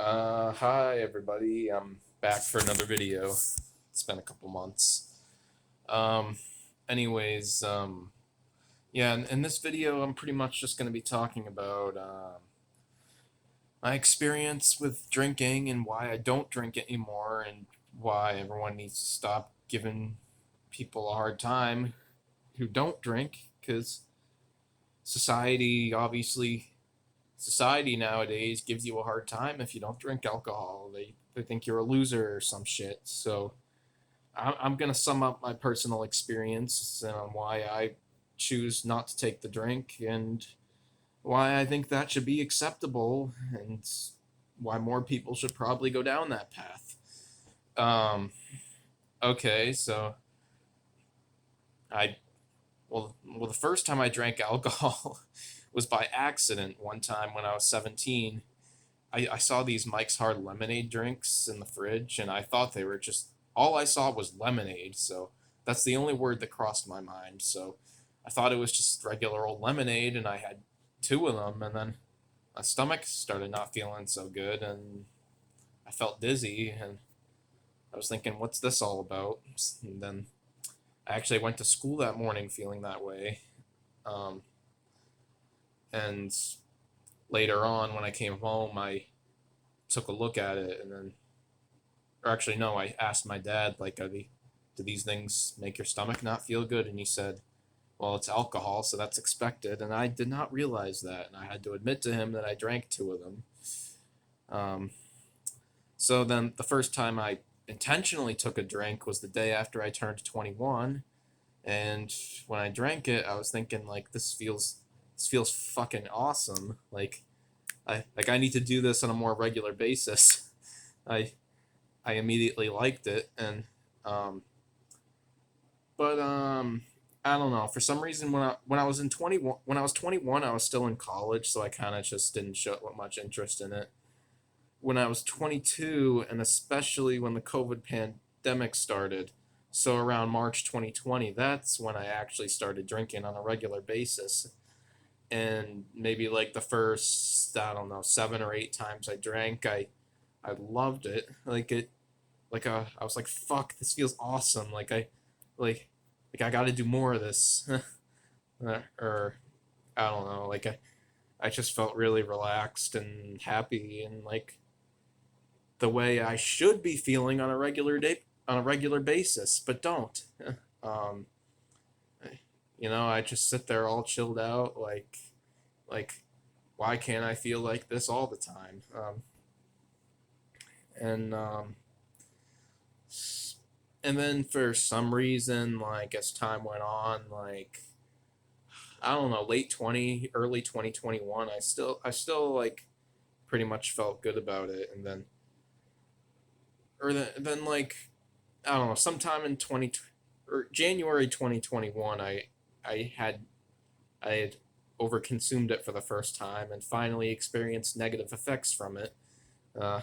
Hi everybody. I'm back for another video. It's been a couple months. Um, anyways, yeah, in this video, I'm pretty much just going to be talking about my experience with drinking and why I don't drink anymore and why everyone needs to stop giving people a hard time who don't drink because society, obviously, society nowadays gives you a hard time if you don't drink alcohol. They think you're a loser or some shit. So I'm gonna sum up my personal experience and on why I choose not to take the drink and why I think that should be acceptable and why more people should probably go down that path. Um, okay, so I the first time I drank alcohol was by accident one time when I was 17. I saw these Mike's Hard Lemonade drinks in the fridge, and I thought they were just all I saw was lemonade. So that's the only word that crossed my mind. So I thought it was just regular old lemonade, and I had two of them, and then my stomach started not feeling so good, and I felt dizzy, and I was thinking, what's this all about? And then I actually went to school that morning feeling that way. Um, and later on, when I came home, I took a look at it, and then or actually no, I asked my dad like, do these things make your stomach not feel good? And he said, well, it's alcohol, so that's expected. And I did not realize that, and I had to admit to him that I drank two of them. Um, so then the first time I intentionally took a drink was the day after I turned 21, and when I drank it, I was thinking like this feels fucking awesome. I need to do this on a more regular basis. I I immediately liked it, and um, but I don't know. For some reason, when I was in 21, when I was 21, I was still in college, so I kind of just didn't show much interest in it. When I was 22, and especially when the COVID pandemic started, so around March 2020, that's when I actually started drinking on a regular basis. And maybe like the first, I don't know, 7 or 8 times I drank, I loved it. I was like, fuck, this feels awesome. Like like I got to do more of this. Or I don't know, I just felt really relaxed and happy and like the way I should be feeling on a regular day on a regular basis, but don't. um I just sit there all chilled out like why can't I feel like this all the time? And and then for some reason, like as time went on, like I don't know, late 20, early 2021, I still like pretty much felt good about it, and then like I don't know, sometime in 20 or January 2021, I had overconsumed it for the first time and finally experienced negative effects from it. Uh,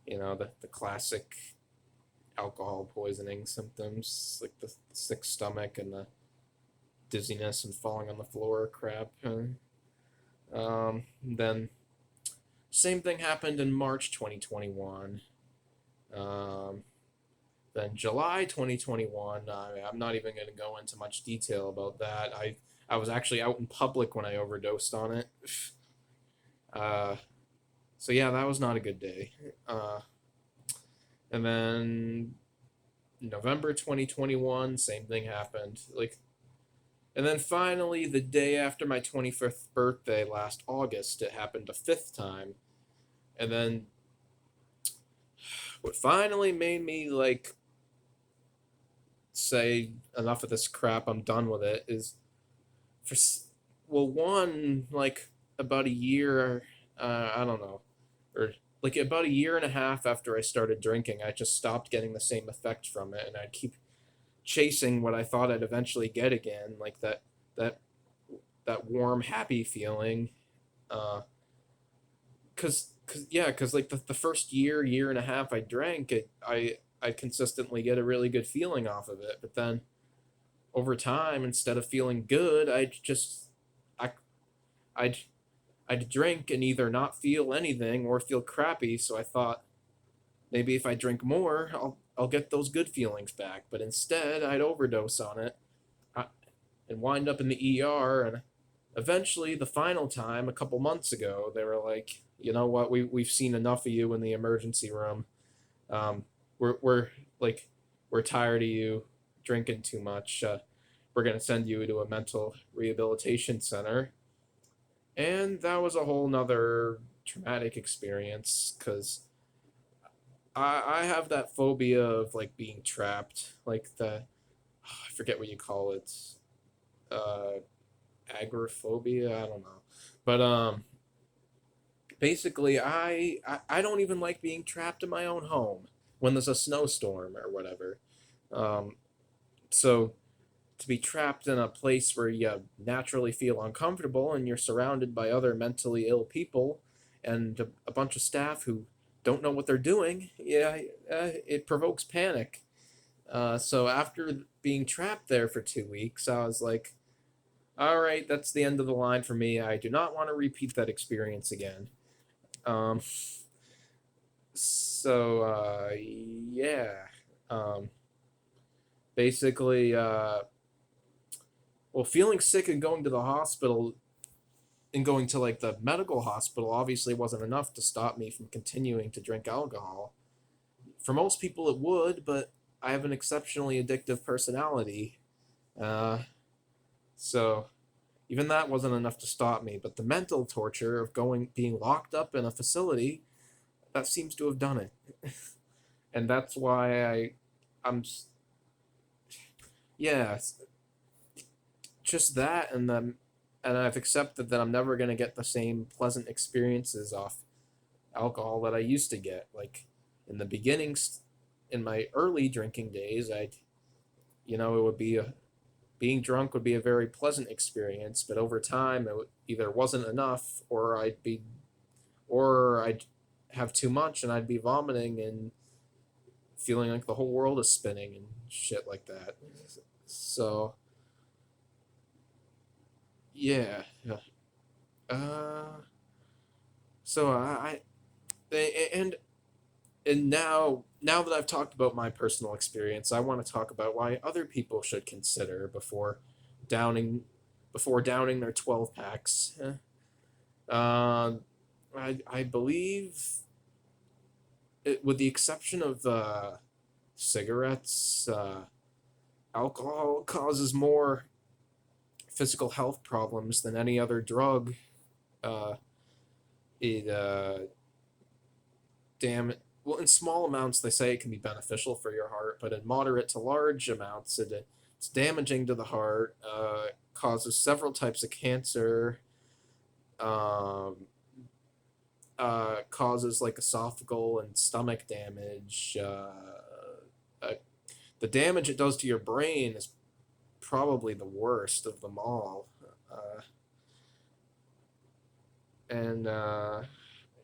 the classic alcohol poisoning symptoms, like the sick stomach and the dizziness and falling on the floor crap. Then same thing happened in March 2021. Um, then July 2021, I'm not even going to go into much detail about that. I was actually out in public when I overdosed on it. Uh, so yeah, that was not a good day. Uh, and then November 2021, same thing happened. And then finally, the day after my 25th birthday last August, it happened a fifth time. And then what finally made me like say enough of this crap, I'm done with it, is for one, like about a year, I don't know, or like about a year and a half after I started drinking, I just stopped getting the same effect from it, and I'd keep chasing what I thought I'd eventually get again, like that that warm, happy feeling. Uh, cause like the first year and a half I drank it, I consistently get a really good feeling off of it, but then over time, instead of feeling good, I I'd drink and either not feel anything or feel crappy. So I thought maybe if I drink more, I'll get those good feelings back. But instead, I'd overdose on it uh, and wind up in the ER. And eventually, the final time, a couple months ago, they were like, you know what, we've seen enough of you in the emergency room. Um, we're like we're tired of you drinking too much. We're gonna send you to a mental rehabilitation center. And that was a whole nother traumatic experience because I have that phobia of like being trapped, like I forget what you call it, uh, agoraphobia. I don't know, but basically, I don't even like being trapped in my own home when there's a snowstorm or whatever. Um, so to be trapped in a place where you naturally feel uncomfortable and you're surrounded by other mentally ill people and a bunch of staff who don't know what they're doing, yeah, it provokes panic. So after being trapped there for 2 weeks, I was like, all right, that's the end of the line for me. I do not want to repeat that experience again. Um, yeah. Um, basically, well, feeling sick and going to the hospital and going to like the medical hospital obviously wasn't enough to stop me from continuing to drink alcohol. For most people, it would, but I have an exceptionally addictive personality. Uh, so even that wasn't enough to stop me. But the mental torture of being locked up in a facility, that seems to have done it. And that's why I'm, yeah, just that, and I've accepted that I'm never gonna get the same pleasant experiences off alcohol that I used to get. Like in the beginnings, in my early drinking days, it would be being drunk would be a very pleasant experience, but over time either wasn't enough, or I'd have too much and I'd be vomiting and feeling like the whole world is spinning and shit like that. So yeah, uh, so and now that I've talked about my personal experience, I want to talk about why other people should consider downing downing their 12 packs. I believe with the exception of cigarettes, alcohol causes more physical health problems than any other drug. Uh, it damn well, in small amounts they say it can be beneficial for your heart, but in moderate to large amounts it's damaging to the heart. Causes several types of cancer. Um, causes like esophageal and stomach damage. Uh, the damage it does to your brain is probably the worst of them all. Uh, and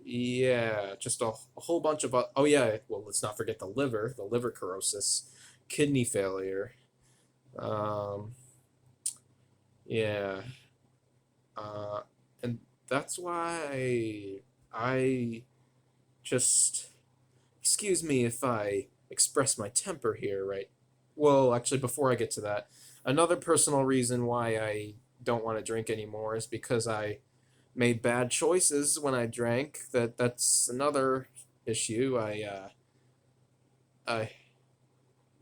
Yeah, just a whole bunch of oh yeah, well, let's not forget the liver cirrhosis, kidney failure. Um, yeah, uh, and that's why I just excuse me if I express my temper here, right? Well, actually, before I get to that, another personal reason why I don't want to drink anymore is because I made bad choices when I drank. That's another issue. I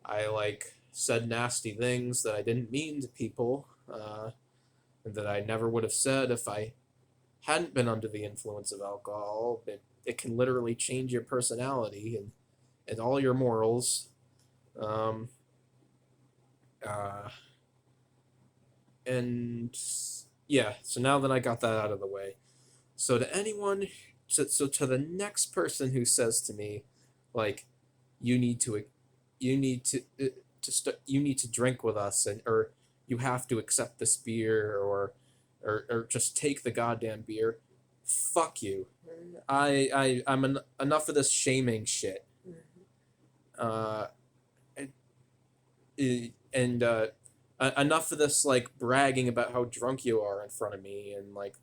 I like said nasty things that I didn't mean to people, and that I never would have said if I hadn't been under the influence of alcohol. It can literally change your personality and all your morals. Um, uh, and yeah, so now that I got that out of the way, so to anyone, so to the next person who says to me, like, you need to, you need you need to drink with us, and or you have to accept this beer, or just take the goddamn beer. Fuck you. Enough of this shaming shit. Uh, and enough of this like bragging about how drunk you are in front of me and like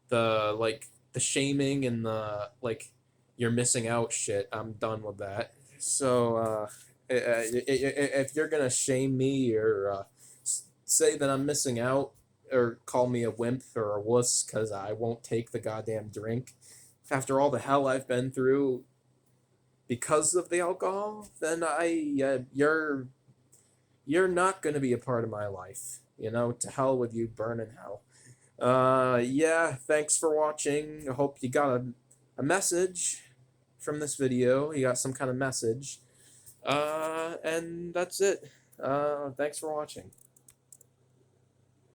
the shaming and the like you're missing out shit. I'm done with that. So if you're gonna shame me or say that I'm missing out or call me a wimp or a wuss because I won't take the goddamn drink after all the hell I've been through because of the alcohol, then you're not gonna be a part of my life. You know, to hell with you, burn in hell. Yeah, thanks for watching. I hope you got a message from this video. You got some kind of message. And that's it. Thanks for watching.